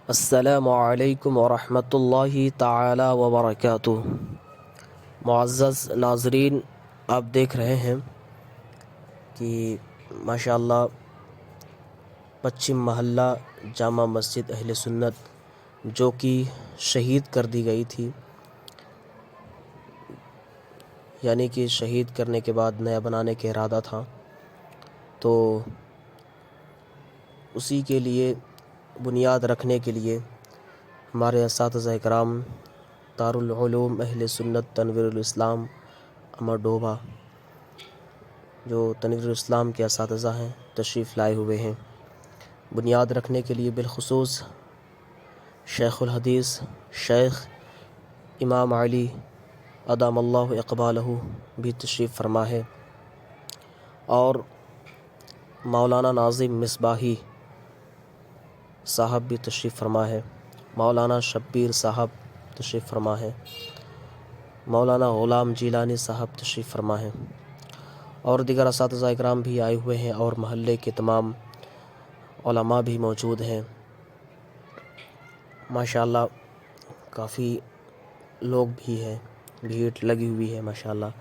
السلام علیکم ورحمۃ اللہ تعالی وبرکاتہ۔ معزز ناظرین، آپ دیکھ رہے ہیں کہ ماشاءاللہ پچھم محلہ جامع مسجد اہل سنت جو کہ شہید کر دی گئی تھی، یعنی کہ شہید کرنے کے بعد نیا بنانے کا ارادہ تھا، تو اسی کے لیے بنیاد رکھنے کے لیے ہمارے اساتذہ کرام دارالعلوم اہل سنت تنویر الاسلام امر ڈوبہ، جو تنویر الاسلام کے اساتذہ ہیں، تشریف لائے ہوئے ہیں۔ بنیاد رکھنے کے لیے بالخصوص شیخ الحدیث شیخ امام علی ادام اللہ اقبالہ بھی تشریف فرما ہے، اور مولانا ناظم مصباحی صاحب بھی تشریف فرما ہے، مولانا شبیر صاحب تشریف فرما ہے، مولانا غلام جیلانی صاحب تشریف فرما ہے، اور دیگر اساتذہ اکرام بھی آئے ہوئے ہیں، اور محلے کے تمام علماء بھی موجود ہیں۔ ماشاءاللہ کافی لوگ بھی ہیں، بھیڑ لگی ہوئی ہے ماشاءاللہ۔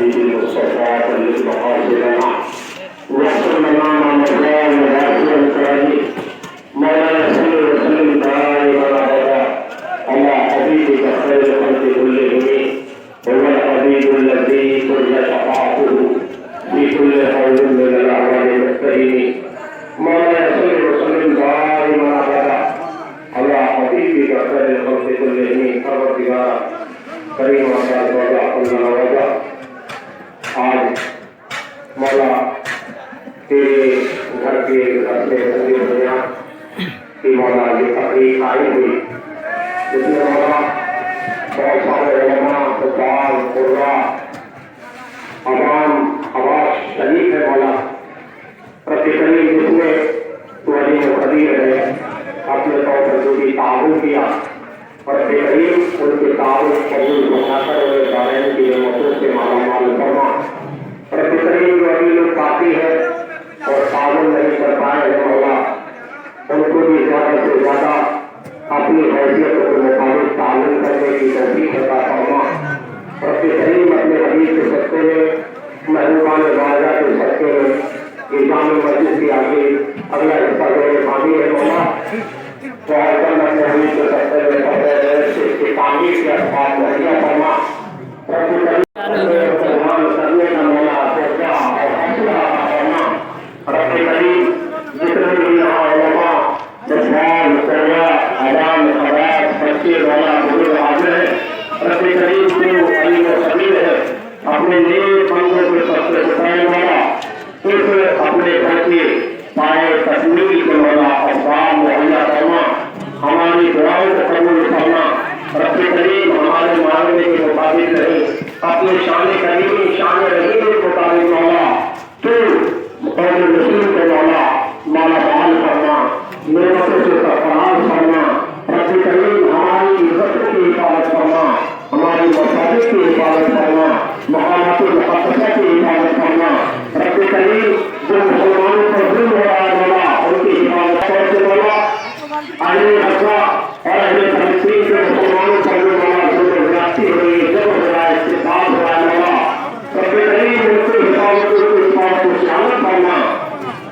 الحبيب المصطفى بلغ مقاصدنا واحسن لنا مرضانا وعافيا الكريم مولانا صل وسلم دائما ابدا على حبيبك خير الخلق كلهم هو الحبيب الذي ترجى شفاعته في كل حول من الاعوام المستهين مولانا صل وسلم دائما ابدا على حبيبك خير الخلق كلهم پروردگار کریم وجہ آج مولا تیرے گھر کے گھر سے حضور دنیا کی مولا یہ تقریب آئی ہوئی جس میں مولا بہت سارے علماء خطاب قرآ عوام حواس شریف ہے مولا رب کریم جس میں تو علیم و خبیر ہے اپنے طور پر جو بھی تعاون کیا اور رب کریم ان کے تعاون قبول بنا کر انہیں دارین کی نعمتوں سے مالا مال فرما رب کریم جو ابھی لوگ کافی ہے اور تعاون نہیں کر پائے ہیں مولا ان کو بھی زیادہ سے زیادہ اپنی حیثیتوں کے مطابق تعاون کرنے کی توفیق عطا فرما رب کریم اپنے حبیب کے صدقے میں محبوبان واجہ کے صدقے میں یہ جامع مسجد کے آگے اگلا حصہ جو ہے پانی ہے مولا تو آجکل اپنے حبیب کے صدقے میں کپڑے اس کی تعمیر کے اسباب مہیا فرما رب کریم مسلمان کرنے کا مولا توجہ اور حوصلہ عطا فرما رب کریم جتنے بھی یہاں علماء مسلمان مسلمہ عوام خواص بچے والا بزرگ حاضر ہے رب کریم کو علیم و خبیر ہے اپنے نیک بندوں کے سب سے بتائے والا اس اپنے گھر کے پائے تکمیل کے مولا اسباب مہیا فرما ہماری دعاؤں کو قبول کرنا رب کریم ہمارے مانگنے کے مطابق نہیں اپنے شان کریمی شان رحیم کے مطابق مولا تو قوم مسلم کے مولا مالا مال کرنا نعمتوں سے سرفراز کرنا رب کریم ہماری عزت کی حفاظت کرنا ہماری مساجد کی حفاظت کرنا مقامات مقدسہ کی حفاظت کرنا رب کریم جو مسلمانوں پر ظلم ہو رہا ہے مولا ان کی حفاظت کرتے مولا اہل غزہ اور اہل فلسطین کے مسلمانوں پر جو مولا ظلم زیادتی ہوئی جب ہو رہا ہے استحصال ہو رہا ہے مولا رب کریم ان کی حفاظت کو سیاحت کرنا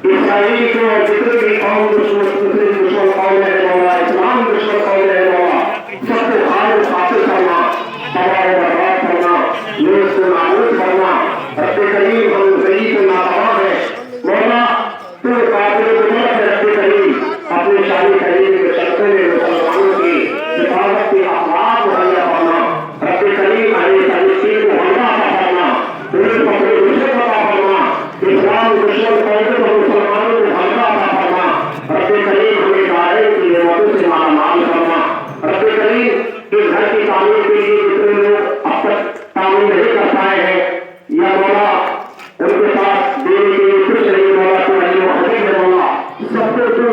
اسرائیل کو جتنے بھی قوم دشمن قوم ہے مولا اسلام دشمن قوم ہے مولا سب کو خالص حاصل کرنا تباہ و برباد کرنا نیز کو نابود کرنا رب کریم ہم ضعیف ناتواں ہیں مولا تو قادر قدرت ہے رب کریم اپنے شان کریم کے صدقے میں مسلمانوں کی حفاظت کی اخلاق مہیا فرما رب کریم اہل فلسطین کو حملہ عطا فرما انہیں پکڑے دشمن عطا فرما اسلام دشمن قوم کو مسلمانوں کو حملہ عطا فرما رب کریم ہمیں دائرے کی نعمتوں سے مالا مال فرما رب کریم اس گھر کی تعمیر کے لیے جتنے لوگ اب تک تعمیر نہیں کر پائے ہیں یا مولا ان کے پاس دینے کے لیے کچھ نہیں مولا تو علیم و خبیر ہے مولا سب کو تو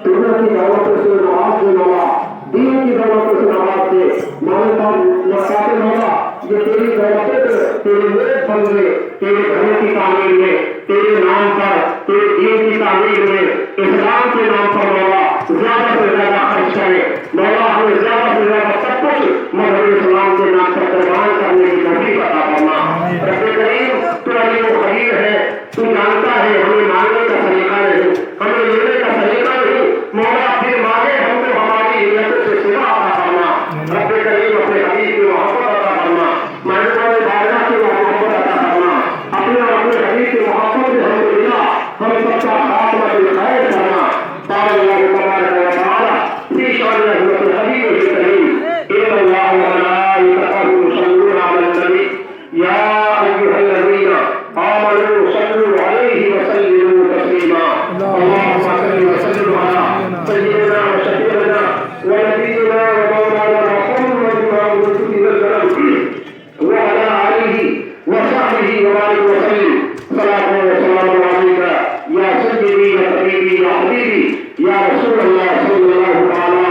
دنیا کی دعوتوں سے نواز دے مولا دین کی دعوتوں سے نواز دے نواساتے مولا یہ تیری دعوتیں تیرے نیک بندے تیرے گھروں کی تعمیر میں تیرے نام پر تیرے دین کی تعمیر میں اسلام کے نام پر مولا زیادہ سے زیادہ خرچ کرے مولا ہمیں زیادہ سے زیادہ سب کچھ مذہب اسلام کے نام پر قربان کرنے کی توفیق عطا فرما رب کریم تو علیم و خبیر ہے تو جانتا ہے ہمیں مانگنے کا سلیقہ نہیں ہمیں لینے کا سلیقہ نہیں مولا پھر مانگے ہم کو ہماری نیت سے سوا عطا فرما رب کریم اپنے حبیب کی محبت عطا فرما محبوبان بارگاہ کی محبت عطا فرما اپنے حبیب کی محبت سے ہم کو ملا ہم سب کا خاتمہ بالخیر کرنا قال اللہ تبارک و تعالی فی شان حضرت الحبیب الکریم ان اللہ وملائکتہ یصلون علی النبی یا ایھا الذین آمنوا صلوا علیہ وسلموا تسلیما اللهم صل وسلم علی سیدنا وشفیعنا ونبینا ومولانا محمد وعلى آلہ وصحبہ وبارک وسلم صلاۃ و سلام علیک یا سیدی یا حبیبی یا حبیبی یا رسول اللہ صلی اللہ تعالی